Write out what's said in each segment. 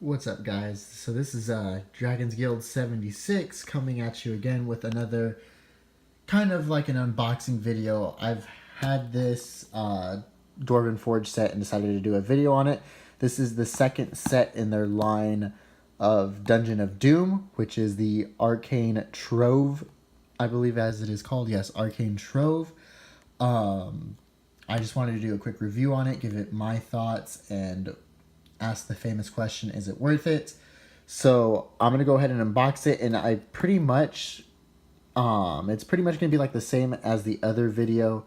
What's up, guys? So this is Dragon's Guild 76 coming at you again with another kind of like an unboxing video. I've had this Dwarven Forge set and decided to do a video on it. This is the second set in their line of Dungeon of Doom, which is the Arcane Trove, I believe as it is called. Yes, Arcane Trove. I just wanted to do a quick review on it, give it my thoughts, and ask the famous question, is it worth it? So I'm gonna go ahead and unbox it, and I pretty much it's pretty much gonna be like the same as the other video.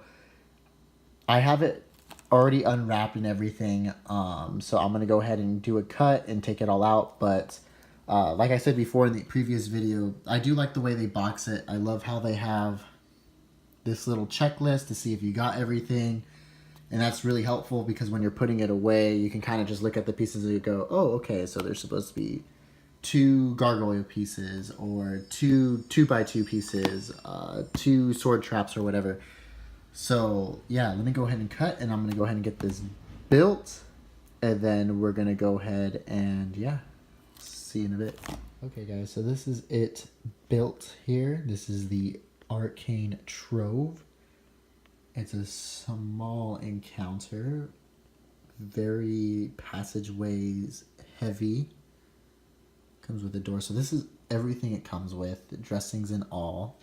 I have it already unwrapped and everything, so I'm gonna go ahead and do a cut and take it all out. But like I said before in the previous video, I do like the way they box it. I love how they have this little checklist to see if you got everything. And that's really helpful because when you're putting it away, you can kind of just look at the pieces and you go, oh, okay, so there's supposed to be 2 gargoyle pieces or 2 2x2 pieces, 2 sword traps or whatever. So yeah, let me go ahead and cut, and I'm going to go ahead and get this built, and then we're going to go ahead and, yeah, see you in a bit. Okay, guys, so this is it built here. This is the Arcane Trove. It's a small encounter, very passageways heavy. Comes with a door. So this is everything it comes with, the dressings and all.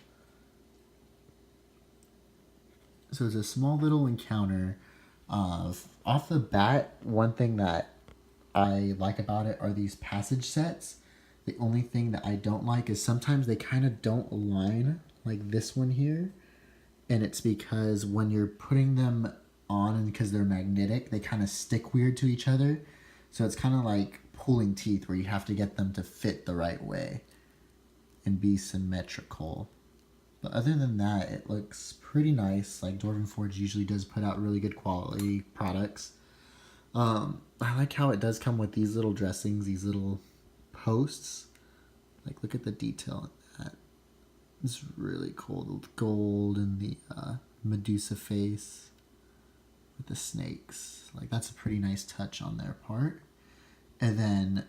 So it's a small little encounter. Off the bat, one thing that I like about it are these passage sets. The only thing that I don't like is sometimes they kind of don't align, like this one here. And it's because when you're putting them on, and because they're magnetic, they kind of stick weird to each other. So it's kind of like pulling teeth where you have to get them to fit the right way and be symmetrical. But other than that, it looks pretty nice. Like Dwarven Forge usually does put out really good quality products. I like how it does come with these little dressings, these little posts. Like, look at the detail in that. It's really cool. The gold and the Medusa face with the snakes. Like, that's a pretty nice touch on their part. And then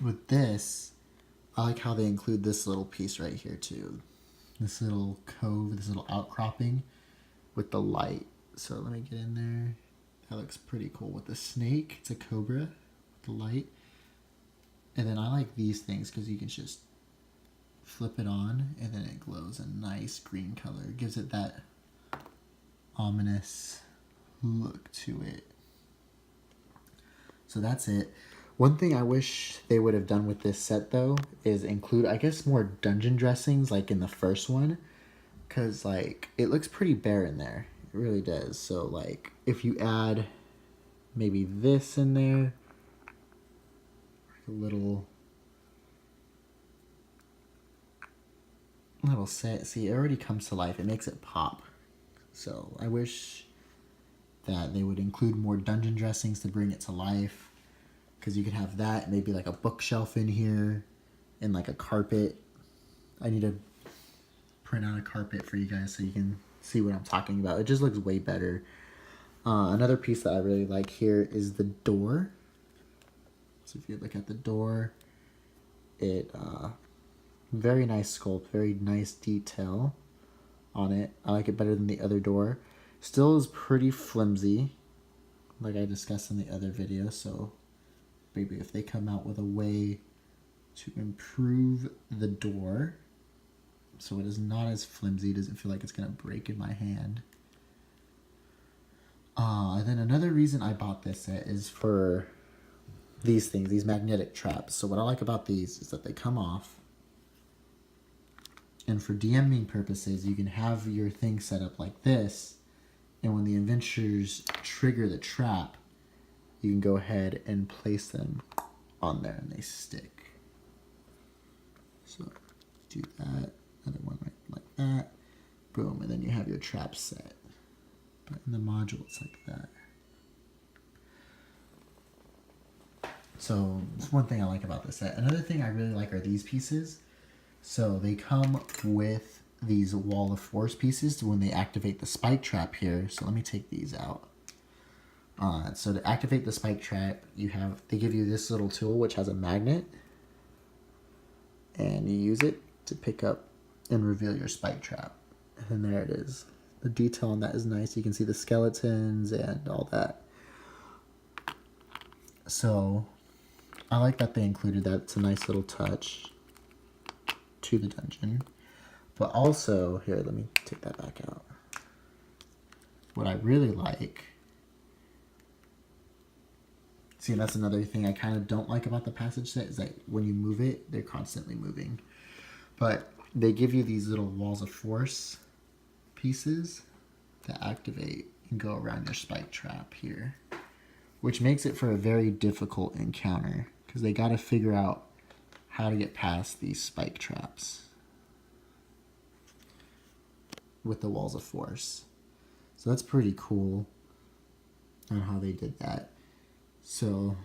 with this, I like how they include this little piece right here too. This little cove, this little outcropping with the light. So let me get in there. That looks pretty cool with the snake. It's a cobra with the light. And then I like these things because you can just flip it on and then it glows a nice green color. It gives it that ominous look to it. So that's it. One thing I wish they would have done with this set though is include, I guess, more dungeon dressings like in the first one, because like it looks pretty bare in there. It really does. So like if you add maybe this in there, a little set, see, it already comes to life. It makes it pop. So I wish that they would include more dungeon dressings to bring it to life, because you could have that, maybe like a bookshelf in here and like a carpet. I need to print out a carpet for you guys so you can see what I'm talking about. It just looks way better. Another piece that I really like here is the door. So if you look at the door, it very nice sculpt, very nice detail on it. I like it better than the other door. Still is pretty flimsy, like I discussed in the other video, so maybe if they come out with a way to improve the door so it is not as flimsy, doesn't feel like it's going to break in my hand. And then another reason I bought this set is for these things, these magnetic traps. So what I like about these is that they come off. And for DMing purposes, you can have your thing set up like this. And when the adventurers trigger the trap, you can go ahead and place them on there and they stick. So do that. Another one right like that. Boom. And then you have your trap set. But in the module, it's like that. So that's one thing I like about this set. Another thing I really like are these pieces. So they come with these wall of force pieces to when they activate the spike trap here. So let me take these out. So to activate the spike trap, they give you this little tool which has a magnet, and you use it to pick up and reveal your spike trap. And there it is. The detail on that is nice. You can see the skeletons and all that. So I like that they included that. It's a nice little touch to the dungeon. But also, here, let me take that back out. What I really like, see, that's another thing I kind of don't like about the passage set, is that when you move it, they're constantly moving. But they give you these little walls of force pieces that activate and go around your spike trap here, which makes it for a very difficult encounter, because they got to figure out how to get past these spike traps with the walls of force. So that's pretty cool on how they did that. So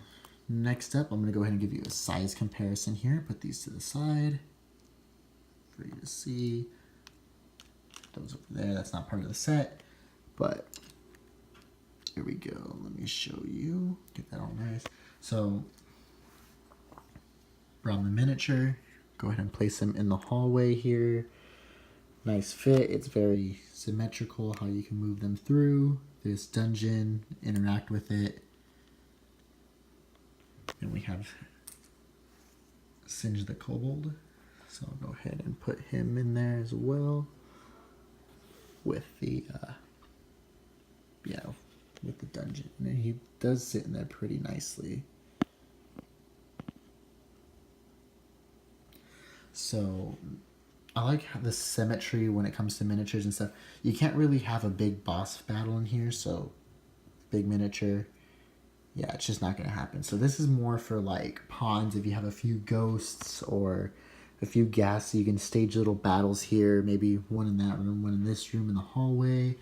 next up, I'm going to go ahead and give you a size comparison here. Put these to the side for you to see. Those over there, that's not part of the set, but here we go. Let me show you. Get that all nice. So around the miniature, go ahead and place them in the hallway here. Nice fit. It's very symmetrical how you can move them through this dungeon, interact with it. And we have Singe the Kobold. So I'll go ahead and put him in there as well with the with the dungeon. And he does sit in there pretty nicely. So I like the symmetry when it comes to miniatures and stuff. You can't really have a big boss battle in here, so big miniature, yeah, it's just not going to happen. So this is more for like pawns. If you have a few ghosts or a few ghasts, you can stage little battles here. Maybe one in that room, one in this room in the hallway.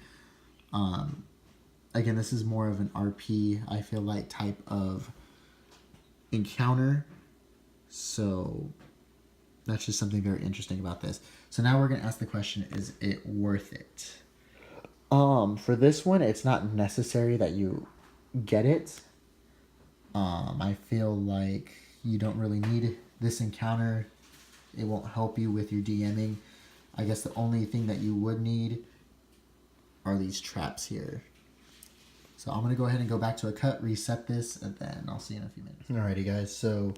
Again, this is more of an RP, I feel like, type of encounter. So that's just something very interesting about this. So now we're going to ask the question, is it worth it? For this one, it's not necessary that you get it. I feel like you don't really need this encounter. It won't help you with your DMing. I guess the only thing that you would need are these traps here. So I'm going to go ahead and go back to a cut, reset this, and then I'll see you in a few minutes. Alrighty guys, so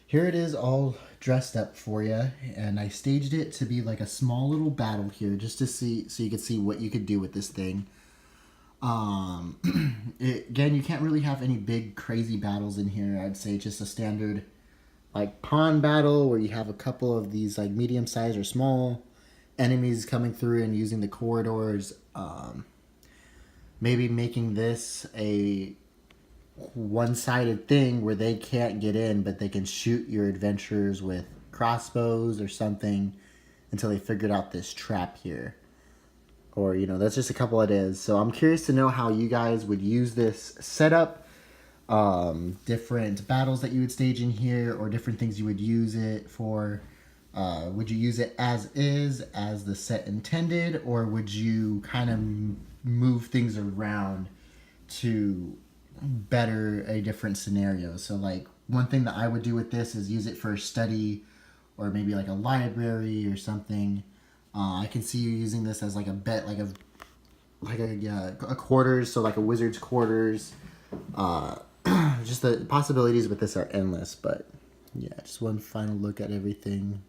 here it is all dressed up for you, and I staged it to be like a small little battle here just to see, so you could see what you could do with this thing. Again, you can't really have any big crazy battles in here. I'd say just a standard like pawn battle where you have a couple of these like medium sized or small enemies coming through and using the corridors. Maybe making this a one-sided thing where they can't get in, but they can shoot your adventurers with crossbows or something until they figured out this trap here. Or, you know, that's just a couple ideas. So I'm curious to know how you guys would use this setup. Different battles that you would stage in here, or different things you would use it for. Would you use it as is, as the set intended, or would you kind of move things around to better a different scenario? So like one thing that I would do with this is use it for a study, or maybe like a library or something. I can see you using this as like a quarters, so like a wizard's quarters. Just the possibilities with this are endless. But yeah, just one final look at everything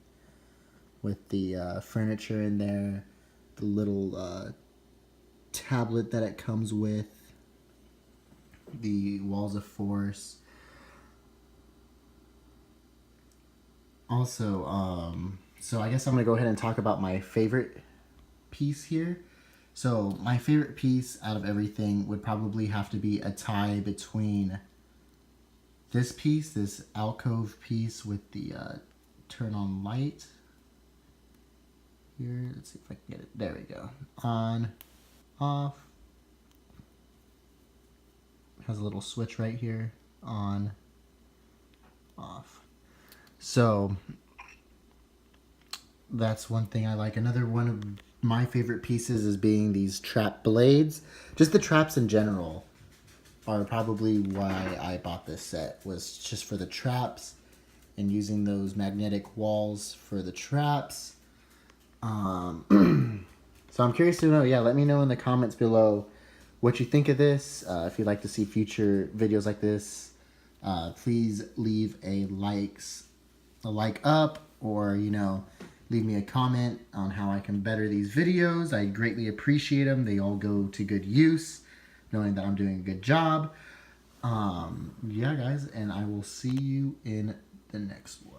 with the furniture in there, the little tablet that it comes with, the walls of force. Also, so I guess I'm going to go ahead and talk about my favorite piece here. So my favorite piece out of everything would probably have to be a tie between this piece, this alcove piece with the turn on light. Here, let's see if I can get it. There we go. On, off. Has a little switch right here. On, off. So that's one thing I like. Another one of my favorite pieces is being these trap blades. Just the traps in general are probably why I bought this set, was just for the traps and using those magnetic walls for the traps. So I'm curious to know, yeah, let me know in the comments below what you think of this. If you'd like to see future videos like this, please leave a like up, or, you know, leave me a comment on how I can better these videos. I greatly appreciate them. They all go to good use, knowing that I'm doing a good job. Yeah, guys, and I will see you in the next one.